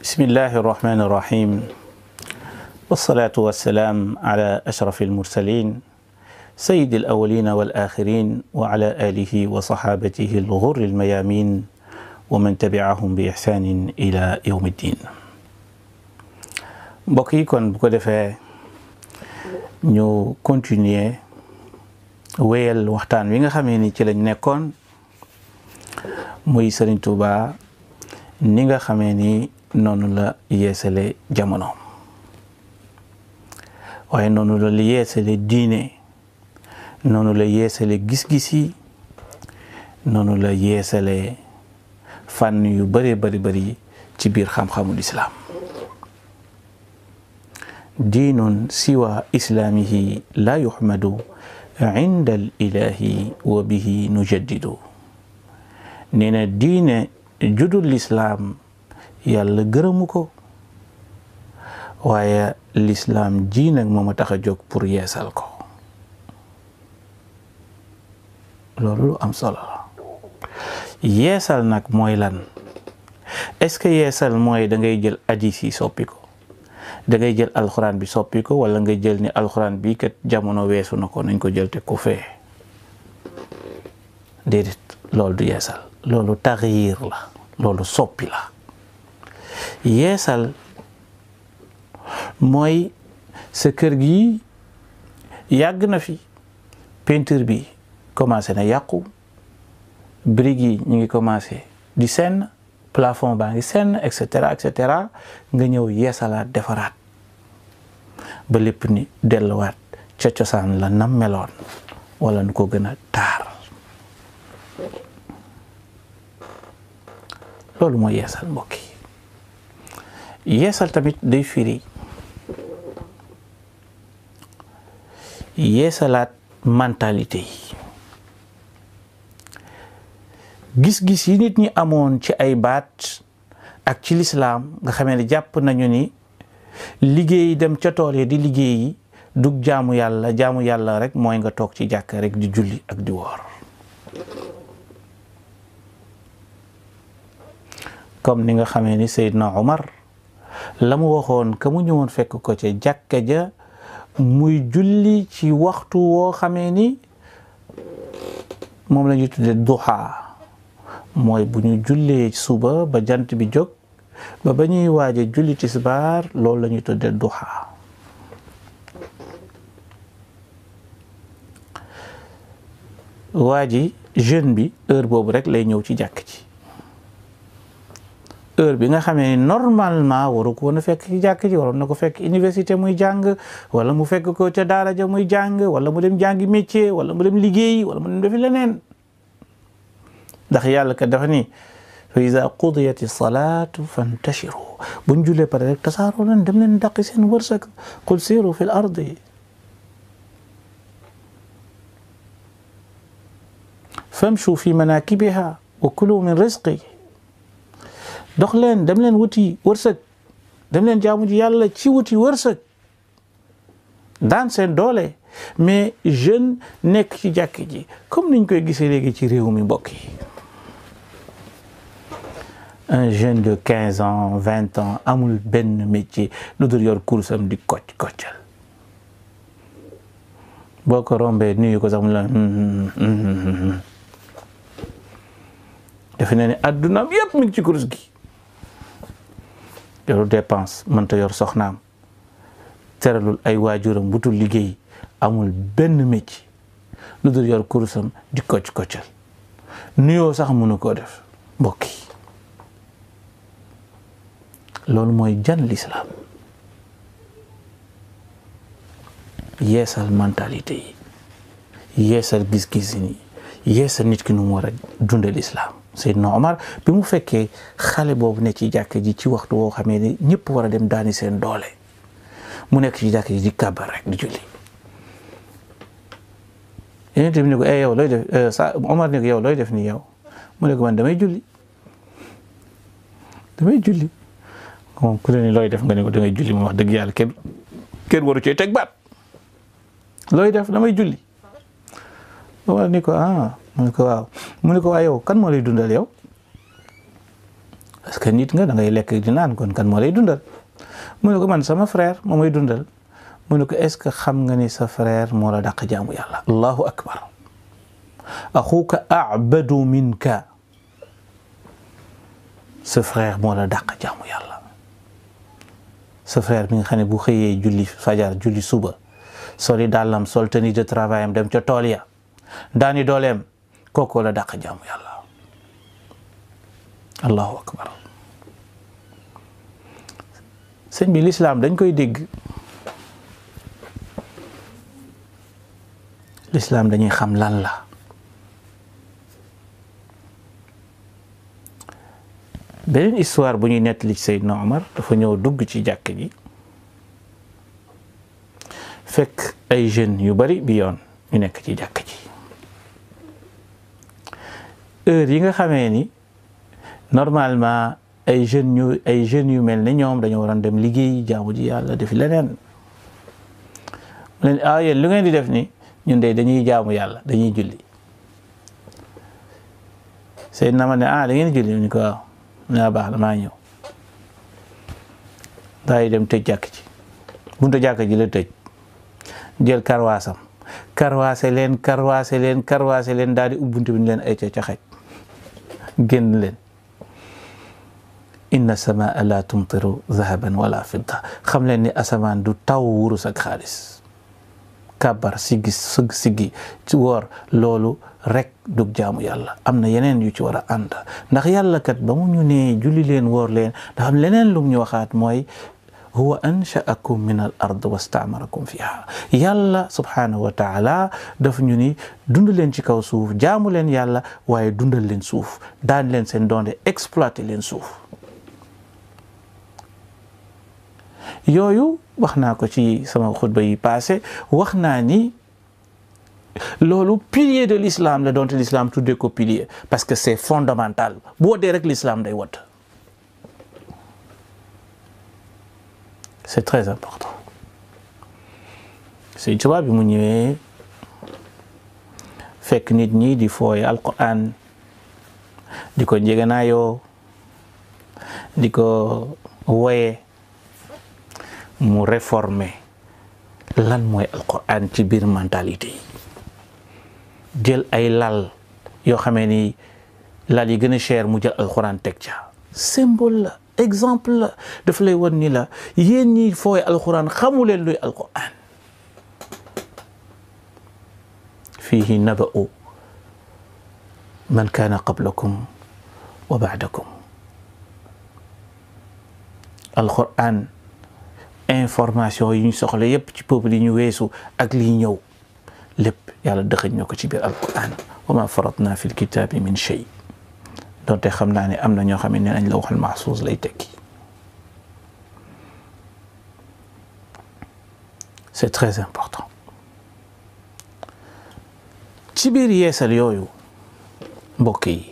bismillahi irrahmani irrahim wasalaatu wassalaam ala ashraf almursalin sayidi alawalina walaxirin wa ala alihi wa saxaabatihi alghurri almayamin wa man tabiahum bi ixsanin ila yawmi ddin. mbokk yi kon bu ko defee ñu continuer wéyal waxtaan wi nga xamee ni ci lañ nekkoon muy Sëriñ Tuuba ni nga xamee ni noonu la yeesale jamono waaye noonu la yeesale diine, noonu la yeesale gis-gis yi, noonu la yeesale fànn yu bari bari ci biir xam-xamul islaam. diinun siwa islaamihi la yuhmadu inda al ilahi wa bihi nujaddidu. nee na diine judul lislaam yàlla gërëmu ko, waaye lislaam ji nag moom a tax a jóg pour yeesal ko. loolu lu am solo la. yeesal nag mooy lan? est-ce que yeesal mooy da ngay jël hadiis yi soppi ko, da ngay jël alxuraan bi soppi ko, wala nga jël ni alxuraan bi kat jamono weesu na ko nañ ko jël te ko fee? déedéet, loolu du yeesal, loolu taxyiir la, loolu soppi la. yeesal mooy sa kër gi yàgg na fi, peinture bi commencé na yàqu, briques yi ñu ngi commencé di senn, plafond baa ngi senn, et cetera nga ñëw yeesalaat defaraat ba lépp ni delluwaat ca cosaan la nam meloon wala nu ko gën a taar. loolu mooy yeesal mbokk yi. yeesal tamit day firi yeesalaat mentalité yi, gis-gis yi nit ñi amoon ci ay baat ak ci lislaam nga xamee ne jàpp nañu ni liggéey dem ca tool yi di liggéeyi dug jaamu yàlla rek mooy nga toog ci jàkka rek di julli ak di woor. comme ni nga xamee ni Seydina Omar la mu waxoon ka mu ñëwoon fekk ko ca jàkka ja muy julli ci waxtu woo xamee ni moom la ñuy tudde duha, mooy bu ñu jullee suba ba jant bi jóg ba ñuy waaje julli tisbaar, loolu la ñuy tudde duha. waa ji jeune bi heure boobu rek lay ñëw ci jàkk ji, heure bi nga xamee ni normalement waru ko woon a fekk ci jàkk ji, waroon na ko fekk université muy jàng, wala mu fekk ko ca daara ja muy jàng, wala mu dem jàngi métier, wala mu dem liggéey, wala mu dem defi leneen. ndax yàlla kat dafa ni fa iza qudiyati salaatu fantashiru, buñ jullee pare rek tasaaroo leen, dem leen daqi seen wërsëg, qul siiru fil ardi. famshu fi manakibiha wa kulu min rizqi. dox leen, dem leen wuti wërsëg, dem leen jaamu ji yàlla ci wuti wërsëg, daan seen doole. mais jeune nekk ci jàkk ji comme niñ koy gisee léegi ci réew mi mbokk yi. un jeune de 15 ans 20 ans amul benn métier lu dul yor kursam di koccal. boo ko rombee nuyu ko sax mu la defe na ne addunaam yëpp mi ngi ci kurs gi. yoru dépense, mënta yor soxnaam, teralul ay waajuram, butul liggéey, amul benn métier lu dul yor kursam di koccal. nuyoo sax mënu koo def mbokk yi. loolu mooy jan lislaam. yeesal mentalité yi, yeesal gis-gis yi, yeesal nit ki nu mu war a dunde lislaam. Seydina Omar bi mu fekkee xale boobu ne ci jàkk ji ci waxtu woo xamee ni ñëpp war a dem daani seen doole, mu nekk ci jàkk ji di kàbbar rek di julli. yéen tamit ne ko yow looy def Omar ne ko yow looy def ni yow? mu ne ko man damay julli. moom ku ne ni looy def nga ne ko damay julli, moom wax dëgg yàlla kenn waru cee teg baat. looy def? damay julli. Omar ni ko mu ne ko waaw. mu ne ko waaw yow kan moo lay dundal yow? parce que nit nga da ngay lekk di naan kon kan moo lay dundal mu ne ko man sama frère moo may dundal mu ne ko est-ce que xam nga ni sa frère moo la dàq jaamu yàlla allahu akbar axuka a'badu minka sa frère moo la dàq jaamu yàlla sa frère bi nga xam ne bu xëyee julli fajar julli suba soli dàllam sol tenue de travail am dem ca tool ya daani dooleem kooku la dàq jaamu yàlla allahu akbar sëñ bi l'islam dañ koy dégg l'islam dañuy xam lan la beneen histoire bu ñuy nettali ci Seydina Omar dafa ñëw dugg ci jàkk ji fekk ay jeunes yu bari bi yoon ñu nekk ci jàkk ji heure yi nga xamee ni normalement ay jeunes yu mel ne ñoom dañoo waroon dem liggéey jaamu ji yàlla def leneen mu leen yéen lu ngeen di def ni ñun de dañuy jaamu yàlla dañuy julli Seydina Omar ne da ngeen julli ñu ko waaw naa baax na maa ñëw daa yi dem tëj jàkk ji buntu jàkk ji la tëj jël karwaasam karwaase leen daal di ubbuntu bi ñu leen ay ca xaj génn leen inna samaa la tumtiru zahaban wala fidda xam leen ni asamaan du taw wurus ak xaalis kàbbar siggi ci woor loolu rek dug jaamu yàlla am na yeneen yu ci war a ànd ndax yàlla kat ba mu ñu nee julli leen woor leen dafa am leneen lu ñu waxaat mooy huwa ansha'akum min al ard wastaamarakum fiha yàlla subhanahu wa taala daf ñu ni dund leen ci kaw suuf jaamu leen yàlla waaye dundal leen suuf daan leen seen doonde exploiter leen suuf yooyu wax naa ko ci sama xutba yi passé wax naa ni loolu pilier de l'islam la donte l'islam tuddee ko pilier parce que c'est fondamental bu woddee rek l'islam day wodd c'est très important Sëñ Tuubaa bi mu ñëwee fekk nit ñi di fooye alquran di ko njeganaayoo di ko woye mu réformer lan mooy alquran ci biir mentalité yi jël ay lal yoo xamee ni lal yi gën a cher mu jël alquran teg ca symbole la exemple la daf lay wan ni la yéen ñi fooy alquran xamu leen luy alquran fiihi naba'u man kaana qablakum wa ba'dakum alquran information yi ñu soxla yépp ci peuple yi ñu weesu ak lii ñëw lépp yàlla dëxëñ ñoo ko ci biir alquran wa ma faratna fi lkitabi min shay donte xam naa ne am na ñoo xam ne nañ la waxal mahsuus lay tekki c'est très important ci biir yeesal yooyu mbokk yi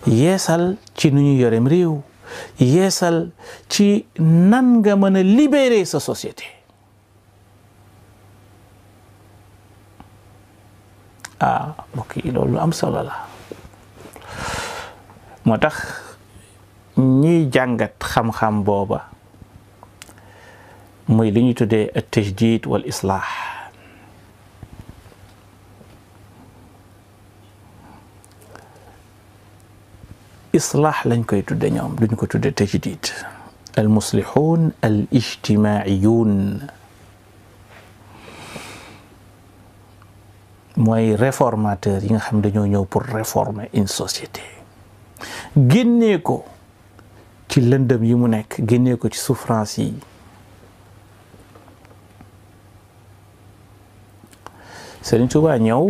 yeesal ci nu ñu yorem réew yeesal ci nan nga mën a libérer sa société mbokk yi loolu am solo la moo tax ñiy jàngat xam-xam booba muy li ñu tuddee at-tajdid wal islah islah lañ koy tudde ñoom duñ ko tudde tajdid al muslihun al ijtimaiyun mooy réformateur yi nga xam dañoo ñëw pour réformer une société génnee ko ci lëndëm yi mu nekk génnee ko ci souffrance yi Sëriñ Tuubaa ñëw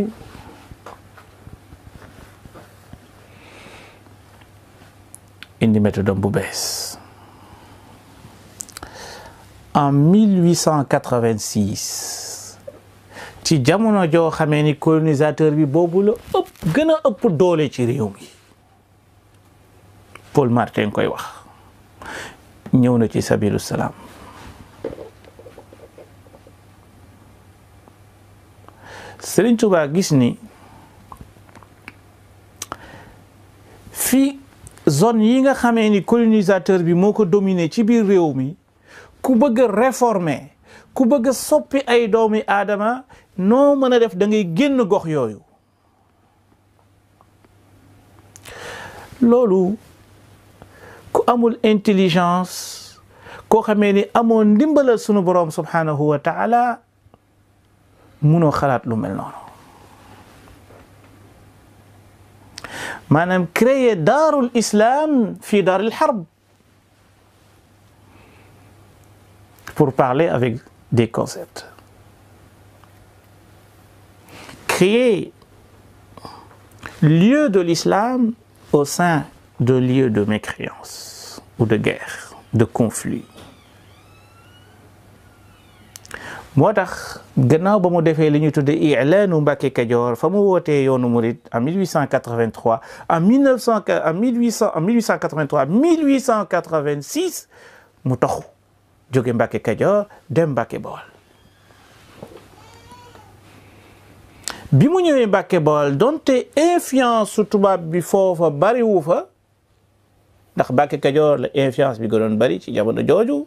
indi méthode bu bees en 1886 ci jamono joo xamee ni colonisateur bi boobu la gën a ëpp doole ci réew mi Paul Martin koy wax ñëw na ci sabilu salaam Sëriñ Tuubaa gis ni fii zone yi nga xamee ni colonisateur bi moo ko dominé ci biir réew mi ku bëgg a réformer ku bëgg a soppi ay doomi aadama noo mën a def da ngay génn gox yooyu. loolu ku amul intelligence koo xamee ni amoo ndimbalal sunu boroom subhanahu wa taala munoo xalaat lu mel noonu. maanaam créer daarul islam fi daaril harb pour parler avec des concepts. Créer lieu de l'islam au sein de lieux de mécréance ou de guerre, de conflit. moo tax gannaaw ba mu defee li ñu tudde i'laanu Mbàkke Kajoor fa mu wootee yoonu murid en 1883 en 1883 1886 mu taxu jóge Mbàkke Kajoor dem Mbàkke Bawol. bi mu ñëwee Mbàkke Bawol donte influence su tubaab bi foofa bariwu fa ndax Mbàkke Kajoor la influence bi gënoon bari ci jamono jooju.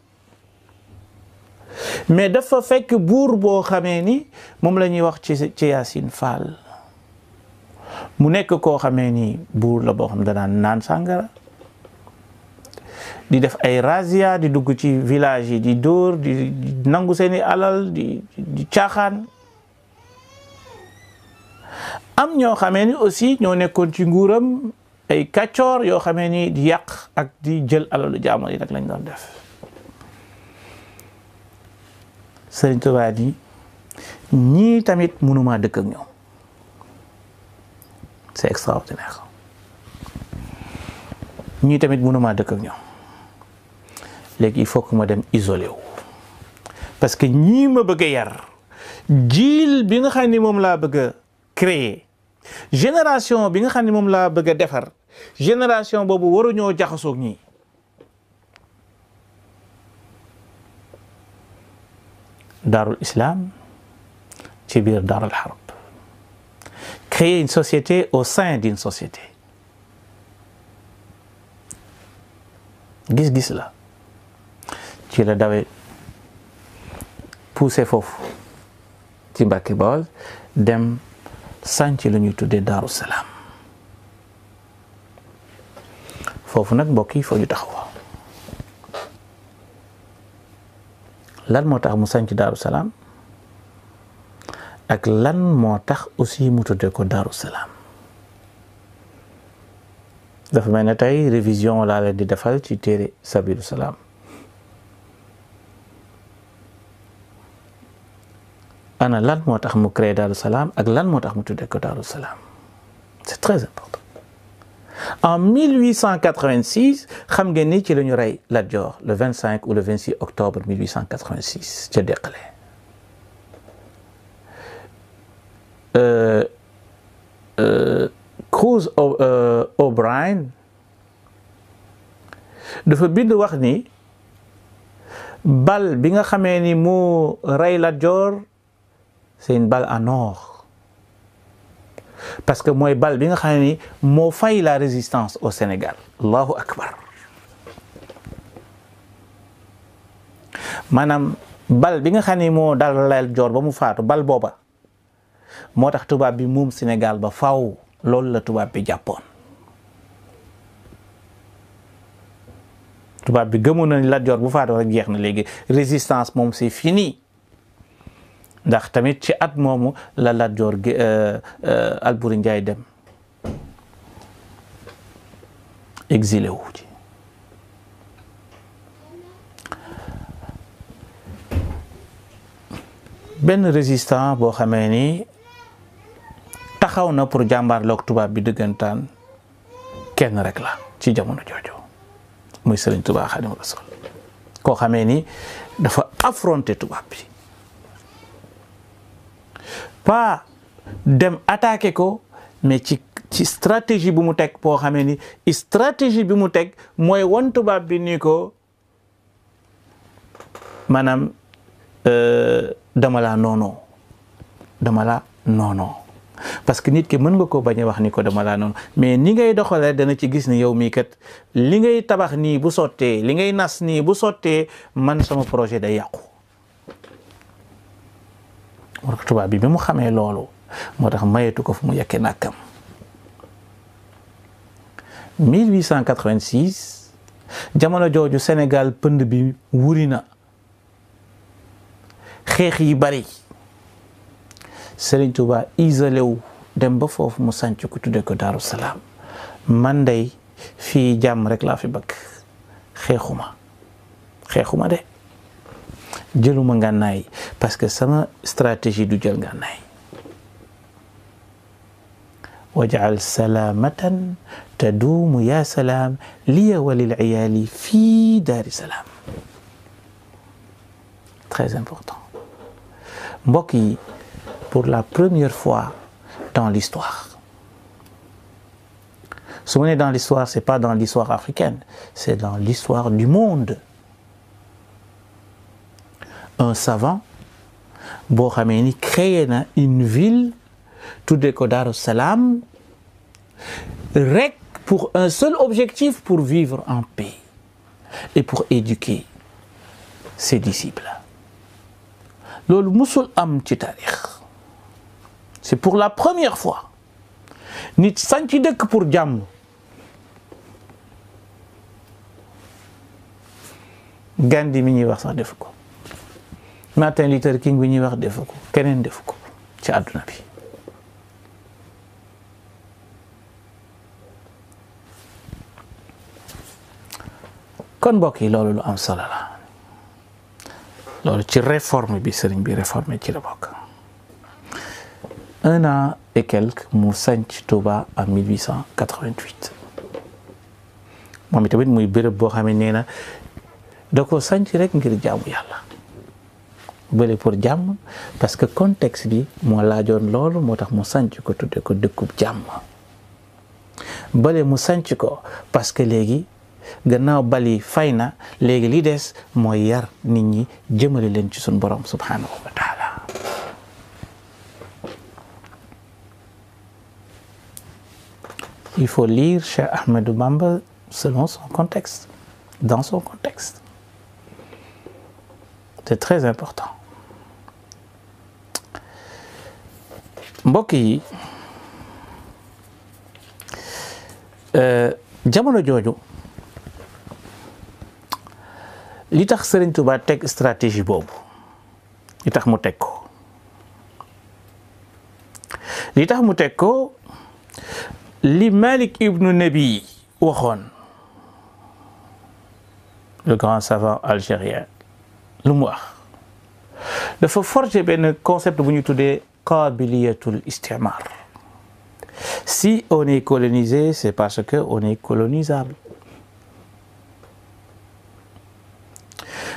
mais dafa fekk buur boo xamee ni moom la ñuy wax ci Yacine Fall mu nekk koo xamee ni buur la boo xam ne danaan naan sàngara di def ay razzia di dugg ci village yi di dóor di nangu seeni alal di caaxaan. am ñoo xamee ni aussi ñoo nekkoon ci nguuram ay kàccoor yoo xamee ni di yàq ak di jël alalu jaamal yi nag lañ doon def. Sëriñ Tuubaa ni ñii tamit mënumaa dëkk ak ñoom. C'est extraordinaire. ñii tamit mënumaa dëkk ak ñoom léegi il faut que ma dem isolé wu parce que ñii ma bëgg a yar jiil bi nga xam ni moom laa bëgg a créer génération bi nga xam ni moom laa bëgg a defar génération boobu waruñoo jaxasoog ñii. Darul Islam ci biir Darul Harb créer une société au sein d'une société gis-gis la ci la dawe poussé foofu ci Mbàkke Bawol dem sànc lu ñuy tuddee Daaru Salaam foofu nag mbokk yi foo ñu taxaw. lan moo tax mu sanc Daaru Salaam ak lan moo tax aussi mu tudde ko Daaru Salaam dafa mel ne tey révision laa leen di defal ci téere Sabilu Salaam ana lan moo tax mu créé Daaru Salaam ak lan moo tax mu tudde ko Daaru Salaam c'est très important. En 1886 xam ngeen ni ci la ñu rey Lat Joor le 25 ou le 26 octobre 1886 ca Deqale. Cruz O'Brien dafa bind wax ni bal bi nga xamee ni moo rey Lat Joor c'est une balle en or. parce que mooy bal bi nga xam ni moo fay la résistance au Sénégal. Allahu akbar. maanaam bal bi nga xam ni moo dal Lat Joor ba mu faatu bal booba moo tax tubaab bi moom Sénégal ba faw loolu la tubaab bi jàppoon. tubaab bi gëmoon na ni Lat Joor bu faatu rek jeex na léegi résistance moom c'est fini. ndax tamit ci at moomu la Lat Joor Alburi Njaay dem exilé wu ci benn résistant boo xamee ni taxaw na pour jàmbaarloog tubaab bi dëggantaan kenn rek la ci jamono jooju muy Sëriñ Tuubaa Xaadimu Rasuul koo xamee ni dafa affronter tubaab bi pas dem attaquer ko mais ci stratégie bu mu teg boo xamee ni stratégie bi mu teg mooy won tubaab bi ni ko maanaam dama la noonoo parce que nit ki mën nga ko bañ a wax ni ko dama laa noonu mais ni ngay doxalee dana ci gis ni yow mii kat li ngay tabax nii bu sottee li ngay nas nii bu sottee man sama projet day yàqu. moo tax tubaab bi mu xamee loolu moo tax mayetu ko fu mu yekkee nàkkam. 1886 jamono jooju Sénégal pënd bi wuri na xeex yi bari Serigne Touba isolé wu dem ba foofu mu sanc ku tudde ko Daaru Salaam man dey fii jàmm rek laa fi bëgg xeexuma de jëluma ngànnaay parce que sama stratégie du jël ngànnaay waj'al salamatan taduumu ya salaam liya walil iyaali fii daari salaam. Très important mbokk yi, pour la première fois dans l'histoire, su ma nee dans l'histoire, c'est pas dans l'histoire africaine, c'est dans l'histoire du monde, un savant boo xamee ni créé na une ville tuddee ko Daaru Salaam rek pour un seul objectif, pour vivre en paix et pour éduquer ses disciples. loolu musul am ci taarix, c'est pour la première fois nit sanc dëkk pour jàmm. Gandhi mi ñuy wax sax defu ko, Martin Luther King bi ñuy wax defu ko, keneen defu ko ci àdduna bi. kon mbokk yi loolu lu am solo la, loolu ci réforme bi sëriñ bi réformé ci la bokk. 1 an et quelques mu sanc Touba en 1888 moom itamit muy béréb boo xam ne nee na da ko sanc rek ngir jaamu yàlla, bële pour jàmm, parce que contexte bi moo laajoon loolu, moo tax mu sanc ko tudde ko dëkkub jàmm. bële mu sanc ko parce que léegi gannaaw bali fay na, léegi li des mooy yar nit ñi jëmale leen ci suñu borom subhanahu wa taala. Il faut lire Cheikh Ahmadou Bamba selon son contexte, dans son contexte. C'est très important. mbokk yi, jamono jooju li tax Serigne Touba teg stratégie boobu, li tax mu teg ko, li Malik ibn Nabi waxoon, le grand savant algérien, lu mu wax, dafa forger benn concept bu ñu tuddee qabiliyatul istimar. Si on est colonisé, c'est parce que on est colonisable.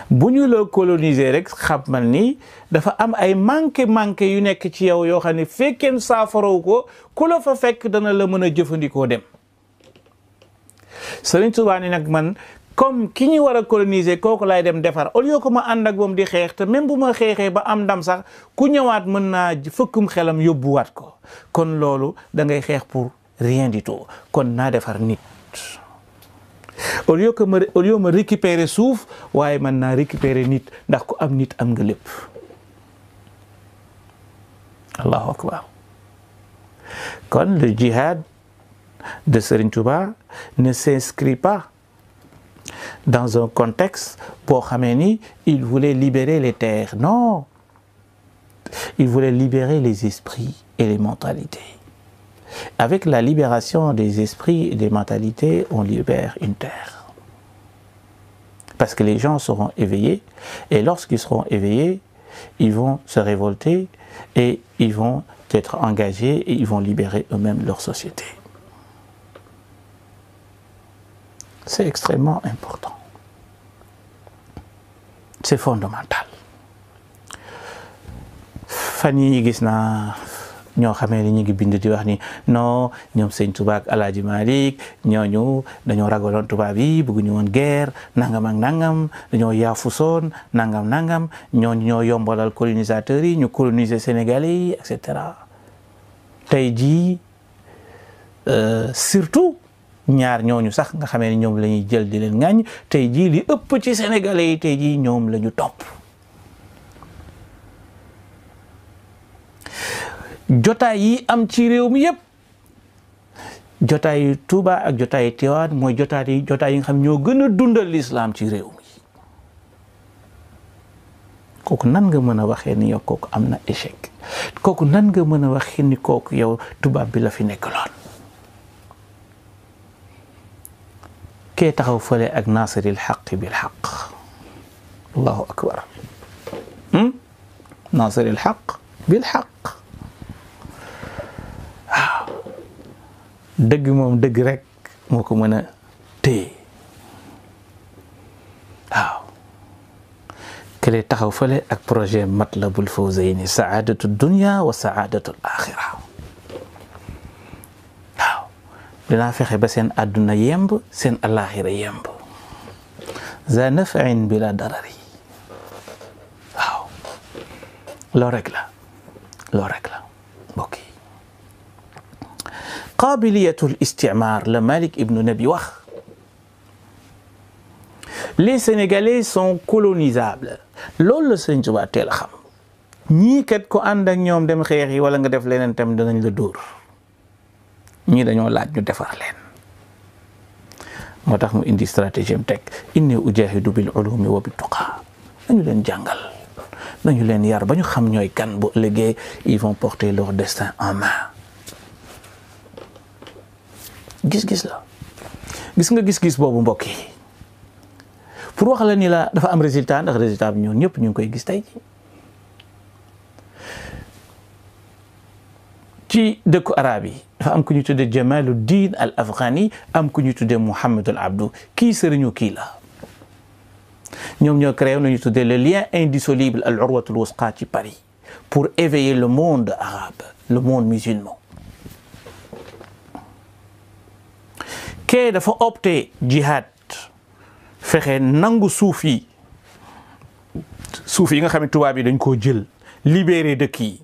bu ñu la coloniser rek xamal ni dafa am ay manqué yu nekk ci yow yoo xam ne fekkeen saafaraw ko, ku la fa fekk dana la mën a jëfandikoo dem. Sëriñ Tuubaa ni nag man comme ki ñu war a coloniser kooku laay dem defar, au lieu que ma ànd ak moom di xeex, te même bu ma xeexee ba am ndam sax ku ñëwaat mën naa fëkkum xelam yóbbuwaat ko. kon loolu da ngay xeex pour rien du tout. kon naa defar nit, au lieu ma récupérer suuf, waaye man naa récupérer nit, ndax ku am nit am nga lépp. Allahu akbar. kon le djihad de Serigne Touba ne s'inscrit pas dans un contexte boo xamee ni il voulait libérer les terres. Non, il voulait libérer les esprits et les mentalités. Avec la libération des esprits et des mentalités, on libère une terre. Parce que les gens seront éveillés, et lorsqu'ils seront éveillés, ils vont se révolter et ils vont être engagés et ils vont libérer eux-mêmes leur société. C'est extrêmement important. C'est fondamental. fan yi gis naa ñoo xamee ni ñu ngi bind di wax ni non ñoom Sëñ Tuubaa ak Alaaji Maalik ñooñu dañoo ragaloon tubaab yi, bëgguñu woon guerre, nangam ak nangam, dañoo yaafusoon nangam ñooñu ñoo yombalal colonisateurs yi ñu coloniser Sénégalais yi, etc. tey jii surtout ñaar ñooñu sax nga xamee ne ñoom la ñuy jël di leen ŋàññ tey jii li ëpp ci sénégalais yi tey jii ñoom la ñu topp. jotaay yi am ci réew mi yëpp jotaay yu Tuuba ak jotaay yu Tiwaawan mooy jotaay yi nga xam ñoo gën a dundal lislaam ci réew mi. kooku nan nga mën a waxee ni yow kooku am na échec kooku nan nga mën a waxee ni kooku yow tubaab bi la fi nekkaloon. kee taxaw fële ak naasiril xaq bil xaq allahu akbar naasiril xaq bil xaq waaw dëgg moom dëgg rek moo ko mën a téye waaw kele taxaw fële ak projet matlabul fawzayni saadatu dunya wa saadatu axira waaw dinaa fexe ba seen àdduna yemb seen alaxira yemb za naf'in bila darari waaw loo rek la mbokk yi qaabiliyatul isticmaar la Malik ibnu Nabi wax les Sénégalais sont colonisables loolu la Sëriñ Tuubaa teel a xam ñii kat ko ànd ak ñoom dem xeex yi wala nga def leneen tam danañ la dóor ñii dañoo laaj ñu defar leen moo tax mu indi stratégie am teg inni ujahidu bil ulumi wa bit tuqa nañu leen jàngal nañu leen yar ba ñu xam ñooy kan bu ëllëgee ils vont porter leur destin en main gis-gis la gis nga gis-gis boobu mbokk yi pour wax la ni la dafa am résultat ndax résultat bi ñun ñëpp ñu ngi koy gis tey ci dëkku arab yi dafa am ku ñu tuddee Jamaluddin al Afghani am ku ñu tuddee Mouhamed al Abdou kii sëriñu kii la ñoom ñoo créé lu ñu tuddee le lien indissoluble al urwatul wusqa ci Paris pour éveiller le monde arabe le monde musulman. kee dafa opté jihad fexe nangu suuf yi nga xam ne tubaab yi dañ koo jël libéré dëkk yi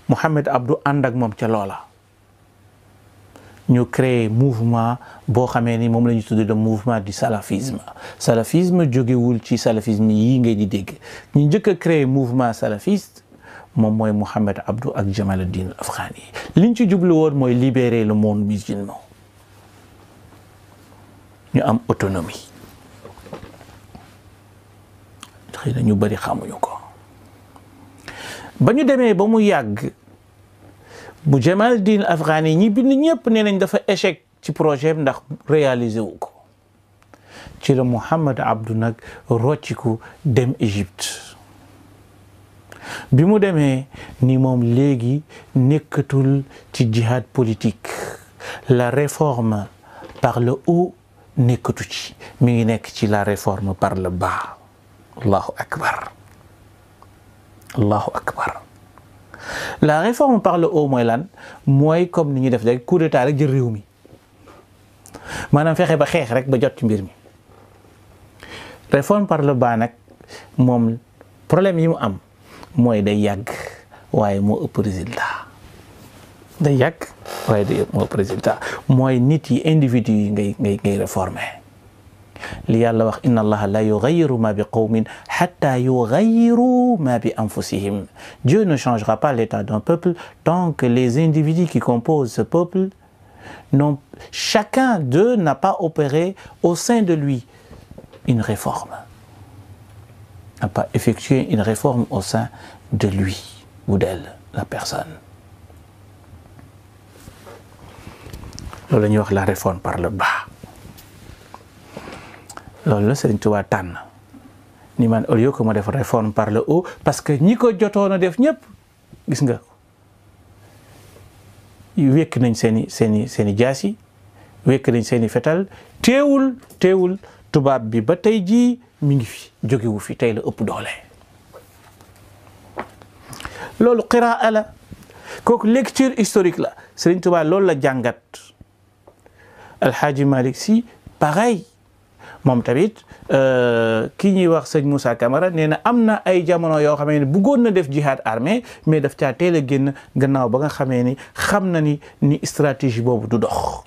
Mouhamed Abdou ànd ak moom ca loola ñu créé mouvement boo xamee ni moom la ñu tuddee le mouvement du salafisme jógewul ci salafisme yii ngay di dégg ñu njëkk a créé mouvement salafiste moom mooy Mouhamed Abdou ak Jamaluddin al Afghani liñ ci jublu woon mooy libérer le monde musulman ñu am autonomie xëy na ñu bari xamuñu ko ba ñu demee ba mu yàgg bu Jamaluddin Afghani ñi bind ñëpp nee nañ dafa échec ci projet ndax réalisé wu ko ci la Mouhamed Abdou nag rocciku dem Égypte bi mu demee ni moom léegi nekkatul ci jihad politique la réforme par le haut nekkatu ci mi ngi nekk ci la réforme par le bas allahu akbar allahu akbar la réforme par le haut mooy lan mooy comme ni ñuy def rek coup d'état rek jël réew mi maanaam fexe ba xeex rek ba jot ci mbir mi réforme par le bas nag moom problème yi mu am mooy day yàgg waaye moo ëpp résultat day yàgg waaye day moo ëpp résultat mooy nit yi individu yi ngay réformer li yàlla wax inna allaha la yughayyiru ma bi qawmin hatta yughayyiru ma bi anfusihim. Dieu ne changera pas l'état d'un peuple tant que les individus qui composent ce peuple chacun d'eux n'a pas opéré au sein de lui une réforme, n'a pas effectué une réforme au sein de lui ou d'elle, la personne. loolu la ñuy wax la réforme par le bas. loolu la Sëriñ Tuubaa tànn ni man au lieu que ma def réforme par le haut parce que ñi ko jotoon a def ñëpp gis nga wekk nañ seeni jaas yi wekk nañ seeni fetal teewul tubaab bi ba tey jii mi ngi fi jógewu fi tey la ëpp doole. loolu qiraa la kooku lecture historique la Sëriñ Tuubaa loolu la jàngat Alxaaji Malick Sy pareil moom tamit ki ñuy wax sëñ Moussa Camara nee na am na ay jamono yoo xamee ne bëggoon na def jihad armé mais daf caa teel a génn gannaaw ba nga xamee ni xam na ni stratégie boobu du dox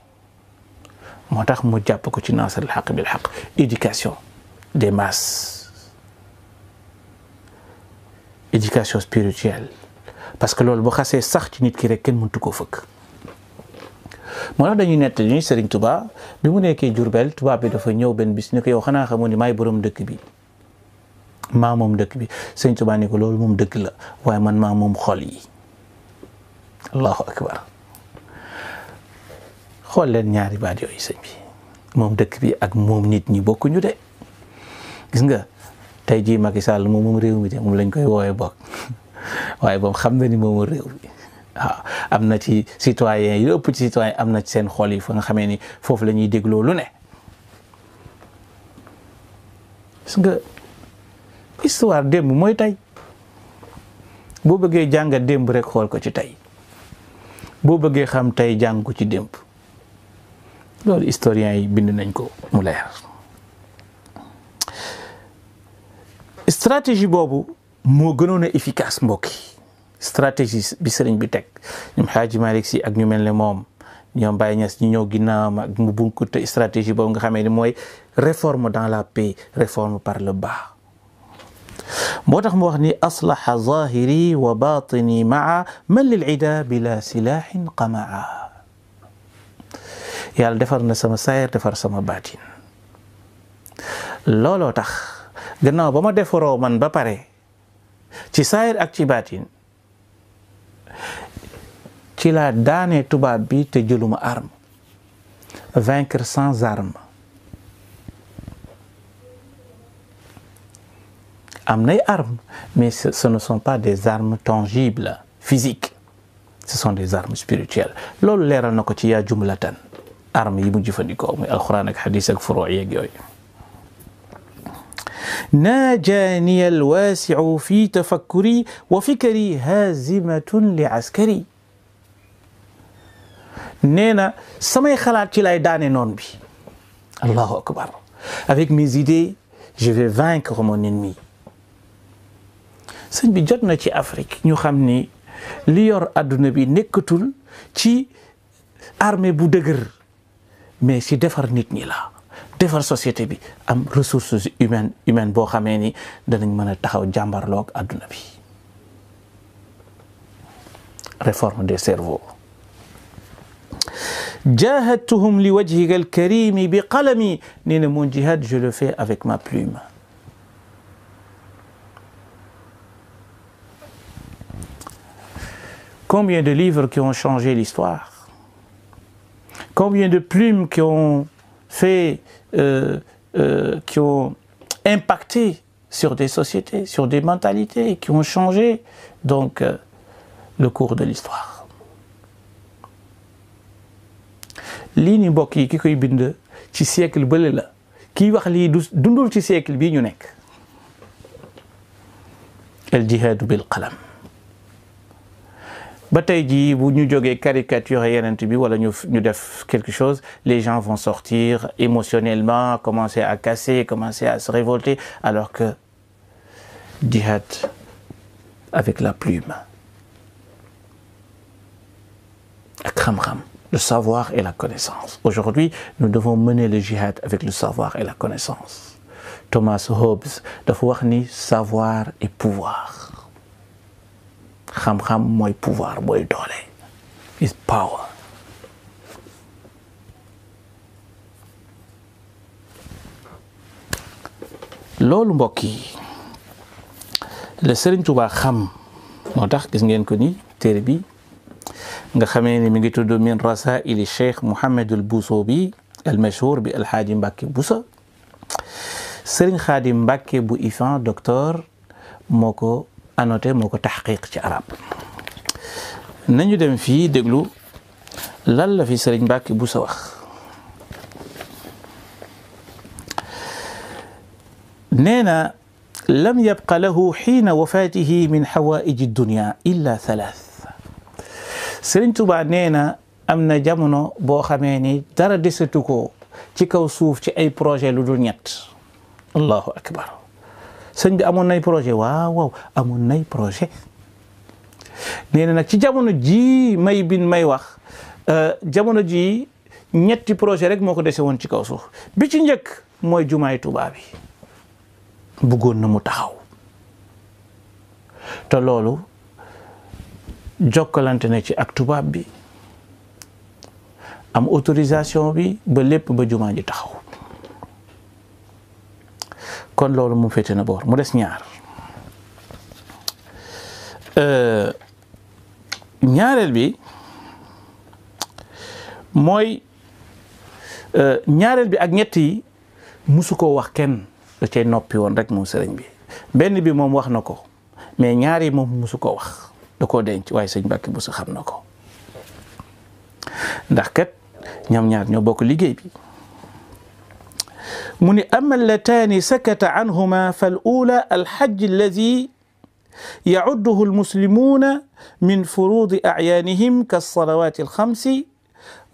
moo tax mu jàpp ko ci nasr al haqq bil haqq éducation des masses éducation spirituelle parce que loolu bu xasee sax ci nit ki rek kenn mëntu koo fëkk moo tax dañuy nett ni Serigne Touba bi mu nekkee Jurbel tubaab bi dafa ñëw benn bis ni ko yow xanaa xamoon ni maay borom dëkk bi maa moom dëkk bi Serigne Touba ni ko loolu moom dëgg la waaye man maa moom xol yi allahu akbar xool leen ñaari baat yooyu sëñ bi moom dëkk bi ak moom nit ñi bokkuñu de gis nga tey jii Macky Sall moom réew mi de moom lañ koy woowee bokk waaye moom xam na ni moom réew mi waaw am na ci citoyen yi ëpp ci citoyen am na ci seen xol yi fa nga xamee ni foofu la ñuy dégloo lu ne gis nga histoire démb mooy tey boo bëggee jàngat démb rek xool ko ci tey boo bëggee xam tey jàng ko ci démb loolu historien yi bind nañ ko mu leer stratégie boobu moo gënoon a efficace mbokk yi stratégie bi sëriñ bi teg ñoom Xaaji Malick Si ak ñu mel ne moom ñoom Baye Niass ñu ñëw ginnaawam ak mu bunkute stratégie boobu nga xamee ni mooy réforme dans la paix réforme par le bas moo tax mu wax ni aslaha zahiri wa batini maa man lil ida bila silahin qamaa yàlla defar na sama saayir defar sama baatin looloo tax gannaaw ba ma defaroo man ba pare ci saayir ak ci baatin ci laa daanee tubaab bi te jëluma arme vaincre sans arme am nay armes mais ce ne sont pas des armes tangibles physiques ce sont des armes spirituelles loolu leeral na ko ci yaa jumlatan armes yi mu jëfandikoo muy alquran ak hadis ak furu yeeg yooyu ناجاني الواسع في تفكري وفكري هازمة لعسكري نينا سماي خلات ci lay daane noon bi Allahu akbar avec mes idées je vais vaincre mon ennemi sëñ bi jot na ci Afrique ñu xam ni li yor adduna bi nekkatul ci armée bu dëgër mais ci defar nit ñi la defar société bi am ressources humaines boo xamee ni danañ mën a taxaw jàmbarloog adduna bi réforme des cerveaux jahadtuhum li wajhika alkarimi bi qalami nee na mon jihad je le fais avec ma plume combien de livres qui ont changé l'histoire combien de plumes qui ont fait qui ont impacté sur des sociétés, sur des mentalités, qui ont changé donc le cours de l'histoire. lii ni mbokk yi ki koy bind ci siècle bële la kii wax lii dundul ci siècle bii ñu nekk el jihaadu bil qalam ba tey jii bu ñu jógee caricature yenent bi wala ñu def quelque chose les gens vont sortir émotionnellement commencer à casser commencer à se révolter alors que jihad avec la plume ak xam-xam le savoir et la connaissance aujourd'hui nous devons mener le jihad avec le savoir et la connaissance Thomas Hobbes dafa wax ni savoir et pouvoir xam-xam mooy pouvoir mooy doole is power loolu mbokk yi la Serigne Touba xam moo tax gis ngeen ko ni téere bi nga xamee ni mi ngi tudd min rasaili Cheikh Mouhamed al Boussoubi al mashhur bi Alhaaji Mbàkke Boussa Serigne Khadim Mbàkke bu IFAN docteur moo ko annoté moo ko taxqiq ci arab nañu dem fii déglu lan la fi Serigne Mbàkke Boussa wax nee na lam yabqa lahu xiina wafaatihi min xawaaiji dunia illa thalath Serigne Touba nee na am na jamono boo xamee ni dara desatu ko ci kaw suuf ci ay projet lu dul ñett. allahu akbar sëñ bi amoon nay projet waaw amoon nay projet nee na nag ci jamono ji may wax jamono ji ñetti projet rek moo ko dese woon ci kaw suuf bi ci njëkk mooy jumaay Tuubaa bi bëggoon na mu taxaw te loolu jokkalante na ci ak tubaab bi am autorisation bi ba lépp ba jumaa ji taxaw kon loolu mu féete na boor mu des ñaar ñaareel bi mooy ñaareel bi ak ñett yi musu koo wax kenn da cay noppi woon rek moom sëriñ bi benn bi moom wax na ko mais ñaar yi moom musu koo wax da koo denc waaye sëñ Mbàkke Buso xam na ko ndax kat ñoom ñaar ñoo bokk liggéey bi mu ni ama allataani sakata anhuma fal ula alxajj alladi yacudduhu almuslimuuna min furuudi acyaanihim kalsalawat alxamsi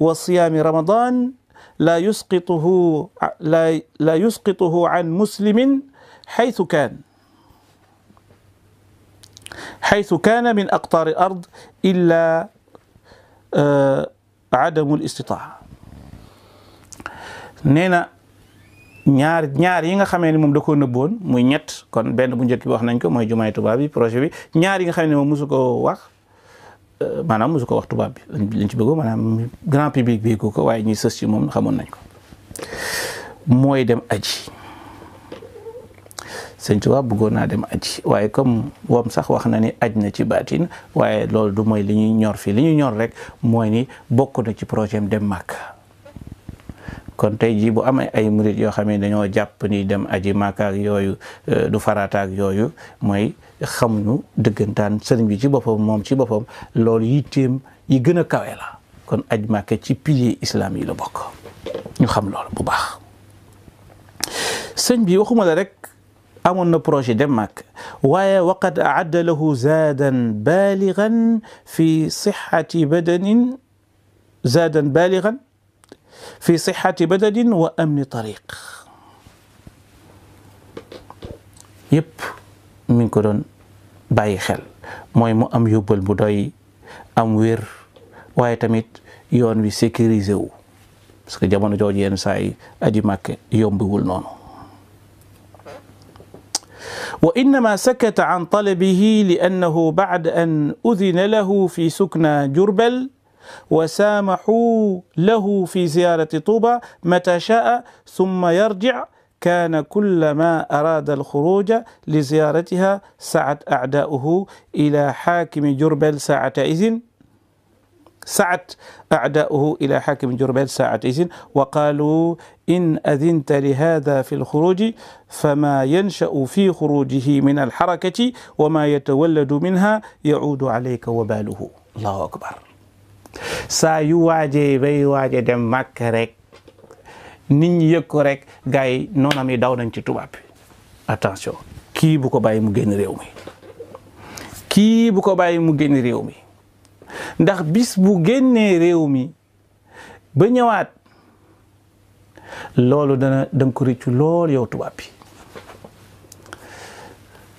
wa siyaami ramadan la yusqituhu can muslimin xaytu kaan min aqtaari al-ard illa adamu al-istitaa nee na ñaar yi nga xamee ne moom da koo nëbboon muy ñett kon benn bu njëkk bi wax nañ ko mooy jumaay tubaab bi projet bi ñaar yi nga xam ne moom mosu ko wax maanaam mosu ko wax tubaab bi lañ ci bëgg maanaam grand public bi ko waaye ñi sës ci moom xamoon nañ ko mooy dem aji sëñ Tuubaa bëggoon naa dem aji waaye comme wam sax wax na ni aj na ci baatin waaye loolu du mooy li ñuy ñor fii li ñuy ñor rek mooy ni bokk na ci projet am dem Màkka kon tey jii bu amee ay murit yoo xam ne dañoo jàpp ni dem aji Màkka ak yooyu du farata ak yooyu mooy xamuñu dëggantaan sëriñ bi ci boppam moom ci boppam loolu yitteem yi gën a kawe la kon aj Màkka ci pilier islam yi la bokk ñu xam loolu bu baax sëñ bi waxuma la rek amoon na projet dem Màkka waaye waqad aadda lahu zaadan baaligan fi sixati badanin fi sixati badanin wa amni tariq yëpp mi ngi ko doon bàyyi xel mooy mu am yóbbal bu doy am wér waaye tamit yoon wi sécurisé wu parce que jamono jooju yenn saa yi aji Màkka yombiwul noonu wa innama sakata an talabihi li annahu ba'da an udina lahu fi sukna Jurbel وسامحوا له في زيارة طوبى متى شاء ثم يرجع كان كلما أراد الخروج لزيارتها سعت أعداؤه إلى حاكم جربل ساعتئذ وقالوا إن أذنت لهذا في الخروج فما ينشأ في خروجه من الحركة وما يتولد منها يعود عليك وباله الله أكبر saa yu waajee bay waaje dem Màkka rek nit ñi yëg ko rek gars yi noonam yi daw nañ ci tubaab bi attention kii bu ko bàyyi mu génn réew mi kii bu ko bàyyi mu génn réew mi ndax bis bu génnee réew mi ba ñëwaat loolu danga ko rëccu lool yow tubaab bi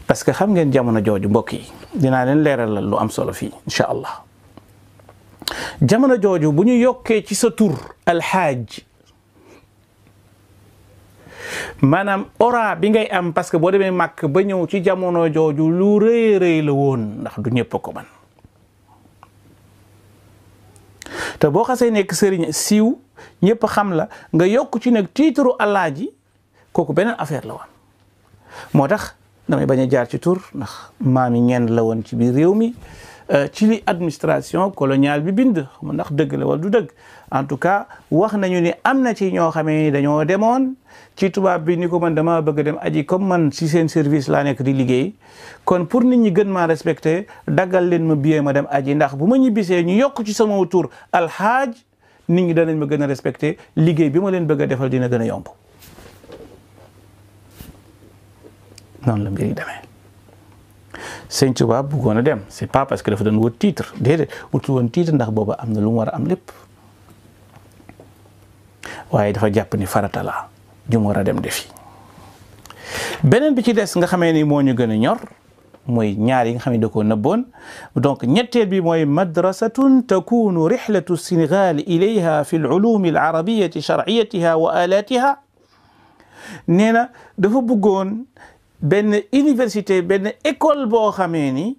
parce que xam ngeen jamono jooju mbokk yi dinaa leen leeralal lu am solo fii incha allah jamono jooju bu ñu yokkee ci sa tur alxaaj maanaam ora bi ngay am parce que boo demee Màkk ba ñëw ci jamono jooju lu rëy rëy la woon ndax du ñëpp ko man te boo xasee nekk sëriñ siiw ñëpp xam la nga yokk ci nag tiitaru alaaji kooku beneen affaire la woon moo tax damay bañ a jaar ci tur ndax maam yi ñenn la woon ci biir réew mi ci li administration coloniale bi bind xam ndax dëgg la wala du dëgg en tout cas wax nañu ni am na ci ñoo xamee ni dañoo demoon ci tubaab bi ni ko man dama bëgg dem aji comme man si seen service laa nekk di liggéey kon pour nit ñi gën maa respecté daggal leen ma billet ma dem aji ndax bu ma ñibbisee ñu yokk ci sama tur alxaaj nit ñi danañ ma gën a respecté liggéey bi ma leen bëgg a defal dina gën a yomb noonu la mbir yi demee Sëñ Tuubaa bëggoon a dem c'est pas parce que dafa doon wut titre déedéet wutul woon titre ndax booba am na lu mu war a am lépp waaye dafa jàpp ni farata la ju mu war a dem defi. beneen bi ci des nga xamee ni moo ñu gën a ñor mooy ñaar yi nga xam ne da koo nëbboon donc ñetteel bi mooy madrasatun takunu rihlatu Sénégal ilayha fi al-ulum al-arabiyati shar'iyatiha wa alatiha. nee na dafa bëggoon benn université benn école boo xamee ni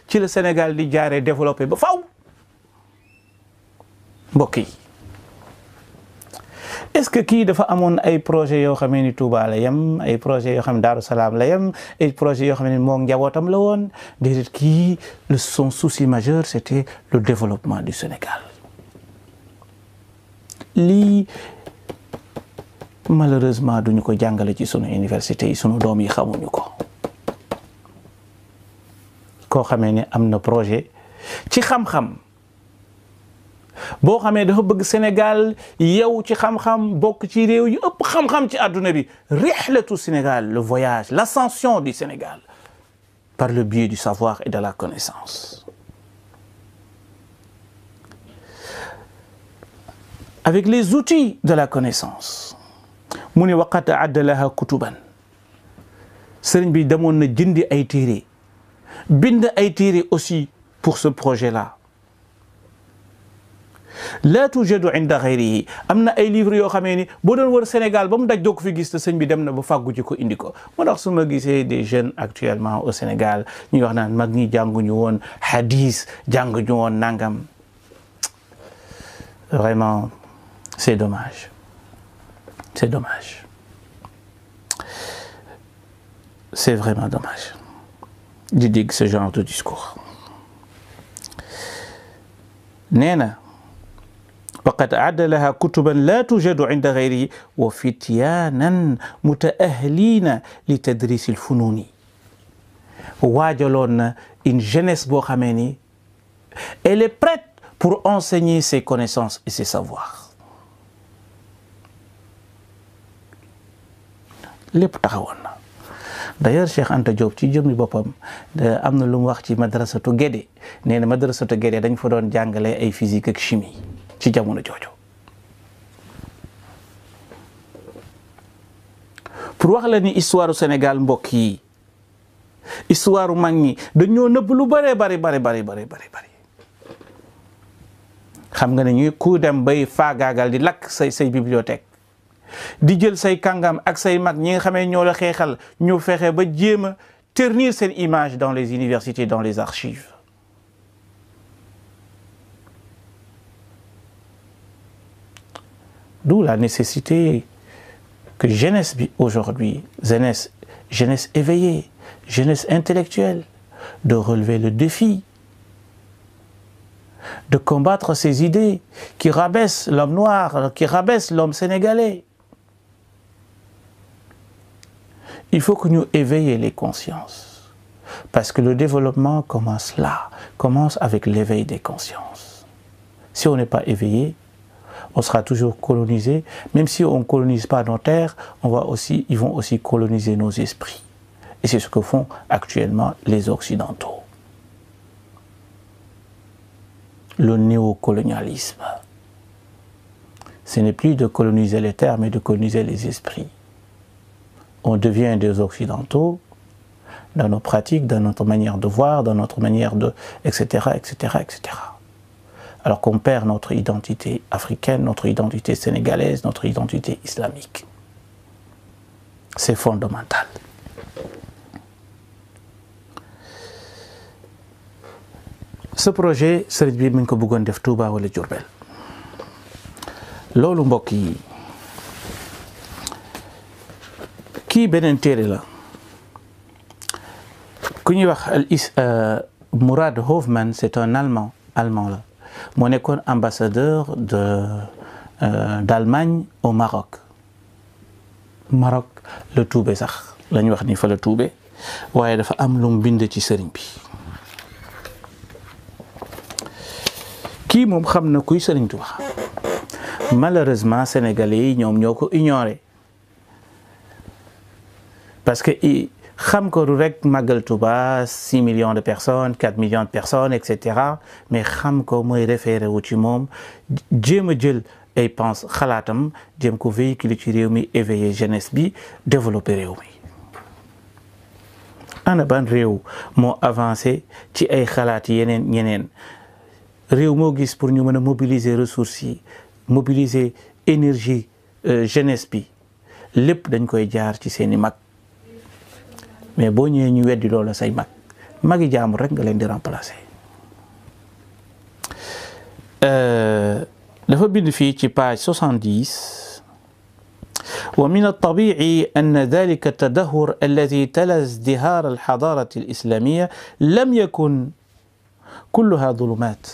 ci la Sénégal di jaaree développé ba faw mbokk yi. est-ce que kii dafa amoon ay projets yoo xamee ni Touba la yem ay projets yoo xam ne Daaru Salaam la yem ay projets yoo xam ne moom njabootam la woon déedéet kii son souci majeur c'était le développement du Sénégal. lii malheureusement duñu ko jàngale ci sunu université yi sunu doom yi xamuñu ko. koo xamee ne am na projet ci xam-xam boo xamee dafa bëgg Sénégal yow ci xam-xam bokk ci réew yu ëpp xam-xam ci àdduna bi rihlatu Sénégal le voyage l'ascension du Sénégal par le biais du savoir et de la connaissance. avec les outils de la connaissance mu ne waqat adda laha kutuban sëriñ bi demoon na jëndi ay téere bind ay téere aussi pour ce projet-là. la tujadu inda ghayrihi am na ay livres yoo xamee ni boo doon wër Sénégal ba mu daj doo ko fi gis te sëñ bi dem na ba fàggu ci ko indi ko. moo tax su ma gisee des jeunes actuellement au Sénégal ñuy wax naan mag ñi jànguñu woon hadis jànguñu woon nangam vraiment c'est dommage c'est dommage c'est vraiment dommage di dégg ce genre de discours. nee na waqad adda laha kutuban la tujadu inda ghayrihi wa fityanan mutaahilina li tadris al fununi. waajaloon na une jeunesse boo xamee ni elle est prête pour enseigner ses connaissances et ses savoirs. lépp taxawoon na d'ailleurs Cheikh Anta Diop ci jëmmi boppam am na lu mu wax ci madrasatu Guédé nee na madrasatu Guédé dañ fa doon jàngale ay physique ak chimie ci jamono jooju. pour wax la ni histoire du Sénégal mbokk yi histoire mag ñi dañoo nëbb lu bëree bari. xam nga ne ñuy ku dem bay faagaagal di lakk say bibliothèque di jël say kàngam ak say mag ñi nga xamee ñoo la xeexal ñu fexe ba jéem a ternir seen image dans les universités dans les archives. D'où la nécessité que jeunesse bi aujourd'hui jeunesse éveillée jeunesse intellectuelle de relever le défi de combattre ces idées qui rabaissent l'homme noir qui rabaissent l'homme sénégalais. Il faut que nous éveillions les consciences parce que le développement commence là, commence avec l'éveil des consciences. Si on n'est pas éveillé, on sera toujours colonisé. Même si on ne colonise pas nos terres, ils vont aussi coloniser nos esprits. Et c'est ce que font actuellement les Occidentaux. Le néocolonialisme. Ce n'est plus de coloniser les terres, mais de coloniser les esprits. On devient des Occidentaux dans nos pratiques, dans notre manière de voir, dans notre manière de... etc. Alors qu'on perd notre identité africaine, notre identité sénégalaise, notre identité islamique. C'est fondamental. Ce projet sëriñ bi mi ngi ko bëggoon def Touba wala Diourbel loolu mbokk yi kii beneen téere la ku ñuy wax Mourad Hofmann c'est un allemand la moo nekkoon ambassadeur d'Allemagne au Maroc la tuube sax la ñu wax ni fa la tuube waaye dafa am lu mu bind ci sëriñ bi kii moom xam na kuy Sëriñ Tuubaa malheureusement sénégalais yi ñoom ñoo ko ignoré parce que xam ko du rek màggal Tuubaa 6 millions de personnes 4 millions de personnes etc. mais xam ko mooy référé wu ci moom jéem a jël ay pense xalaatam jéem ko véhiculer ci réew mi, éveiller jeunesse bi, développer réew mi. ana ban réew moo avancé ci ay xalaat yeneen ñeneen réew moo gis pour ñu mën a mobiliser ressources yi, mobiliser énergie jeunesse bi, lépp dañ koy jaar ci seeni mag. mais boo ñëwee ñu weddi loola say magi jaamur rek nga leen di remplacer. dafa bind fii ci page 70 ومن الطبيعي أن ذلك التدهور الذي تلا ازدهار الحضارة الإسلامية لم يكن كلها ظلمات.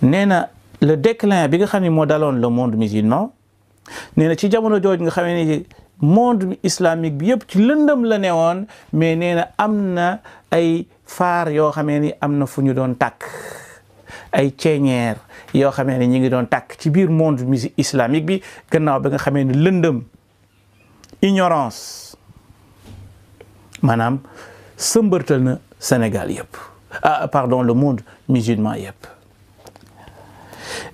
نينا le déclin bi nga xam ne moo daloon le monde musulman nee na ci jamono jooju nga xam ne monde islamique bi yëpp ci lëndëm la newoon, mais nee na am na ay faar yoo xamee ni am na fu ñu doon tàkk, ay ceeñeer yoo xamee ne ñi ngi doon tàkk ci biir monde islamique bi gannaaw bi nga xamee ne lëndëm, ignorance maanaam sëmbërtal na Sénégal yëpp, pardon, le monde musulman yëpp.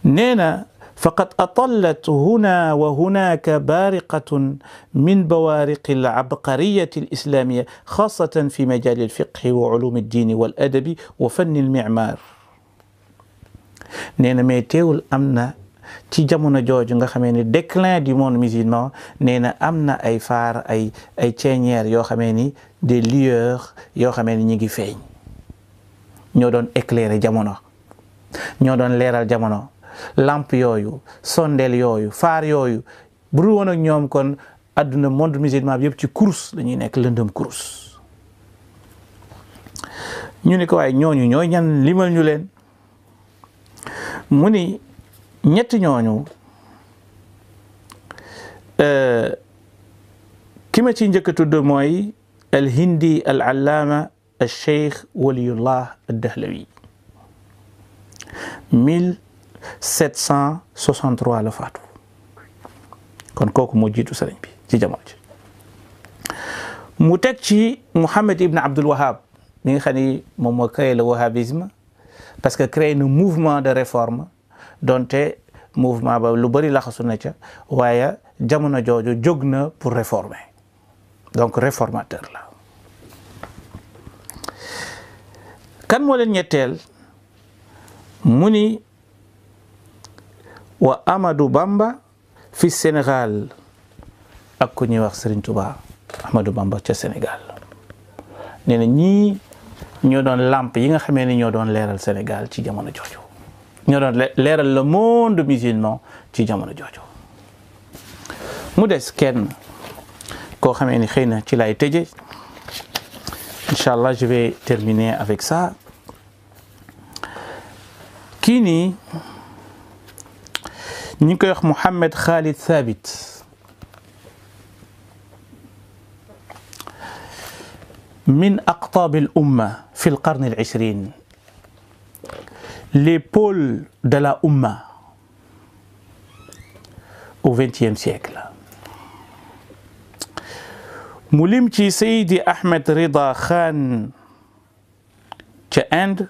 nee na فقد أطلت هنا وهناك بارقة من بوارق العبقرية الإسلامية خاصة في مجال الفقه وعلوم الدين والأدب وفن المعمار. nee na mais teewul am na ci jamono jooju nga xamee ni déclin du monde musulman, nee na am na ay faar, ay ceeñeer yoo xamee ni des lueurs yoo xamee ni ñu ngi feeñ, ñoo doon éclairer jamono, ñoo doon leeral jamono. lampe yooyu, sondeel yooyu, faar yooyu, bu dul woon ak ñoom kon adduna monde musulman bi yëpp ci course dañuy nekk lëndëm course. ñu ni ko waaye ñooñu ñooy ñan, limal ñu leen. mu ni ñetti ñooñu ki ma ci njëkk a tudd mooy al hindi al allaama al cheikh waliyullah ad dahlawi 1763 la faatu, kon kooku moo jiitu sëriñ bi ci jamono ji. mu teg ci Muhammad ibn Abdul Wahab mi nga xam ni moom moo créé le wahhabisme, parce que créé na mouvement de réforme, donte mouvement ba lu bëri laxasu na ca, waaye jamono jooju jóg na pour réformer, donc réformateur la. kan moo leen ñetteel mu ni wa Amadou Bamba fi Sénégal, ak ku ñuy wax Serigne Touba Amadou Bamba ca Sénégal. nee na ñii ñoo doon lamp yi nga xamee ni ñoo doon leeral Sénégal ci jamono jooju, ñoo doon leeral le monde musulman ci jamono jooju. mu des kenn koo xamee ni xëy na ci lay tëje, inchallah je vais terminer avec ça. kii nii ñu ngi koy wax Mohammed Khalid Thabit. من أقطاب الأمة في القرن العشرين، les pôles de la Oumma au XXe siècle. mu lim ci Seydi Ahmed Rida Khan ca Inde,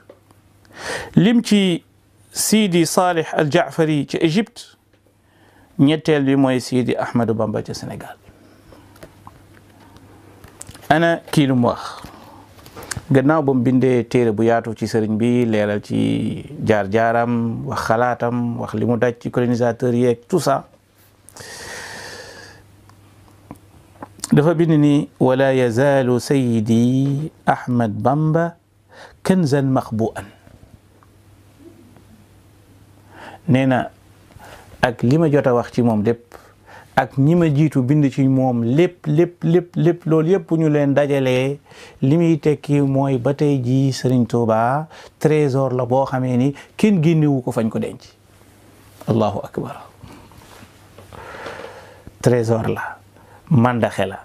lim ci Sidi Salih al Jaafari ca Égypte, ñetteel bi mooy Sidi Ahmadou Bamba ca Sénégal. ana kii lu mu wax gannaaw ba mu bindee téere bu yaatu ci sëriñ bi, leeral ci jaar-jaaram, wax xalaatam, wax li mu daj ci colonisateur yeeg tout ça, dafa bind ni wala yazaalu Sayyidi Ahmad Bamba kanzan maxbu'an. nee na ak li ma jot a wax ci moom lépp, ak ñi ma jiitu bind ci moom lépp loolu yëpp ñu leen dajalee, li muy tekki mooy ba tey jii Serigne Touba trésor la boo xamee ni kenn génnewu ko fañ ko denc. allahu akbar. trésor la, mandaxe la,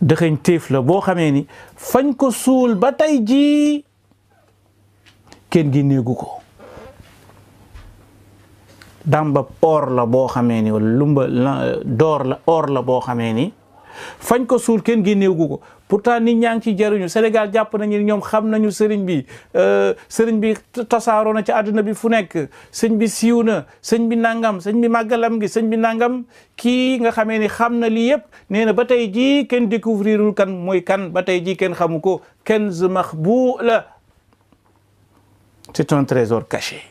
dëxëñ téef la boo xamee ni fañ ko suul ba tey jii kenn génneegu ko. damba or la boo xamee ni, wala lumba door la or la boo xamee ni fañ ko suul kenn génneegu ko pourtant nit ñaa ngi ci jariñu Sénégal jàpp nañu ñoom xam nañu sëriñ bi tasaaroo na ci àdduna bi fu nekk sëñ bi siiw na sëñ bi nangam sëñ bi màggalam gi sëñ bi nangam kii nga xamee ni xam na lii yëpp nee na ba tey jii kenn découvrirul kan mooy kan ba tey jii kenn xamu ko kenz maxbu la c'est un trésor caché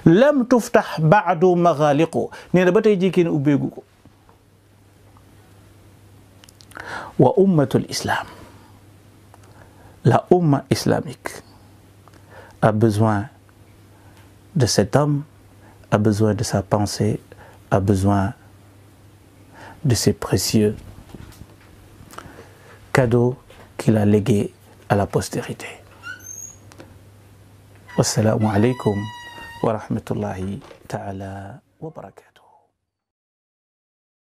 lam tuftax baadu maghaliqu nee na ba tey jii kenn ubbeegu ko wa ummatul islam la umma islamique a besoin de cet homme, a besoin de sa pensée, a besoin de ses précieux cadeaux qu'il a légués à la postérité. Wassalamu alaikum wa rahmatullahi ta'ala wa barakatuh.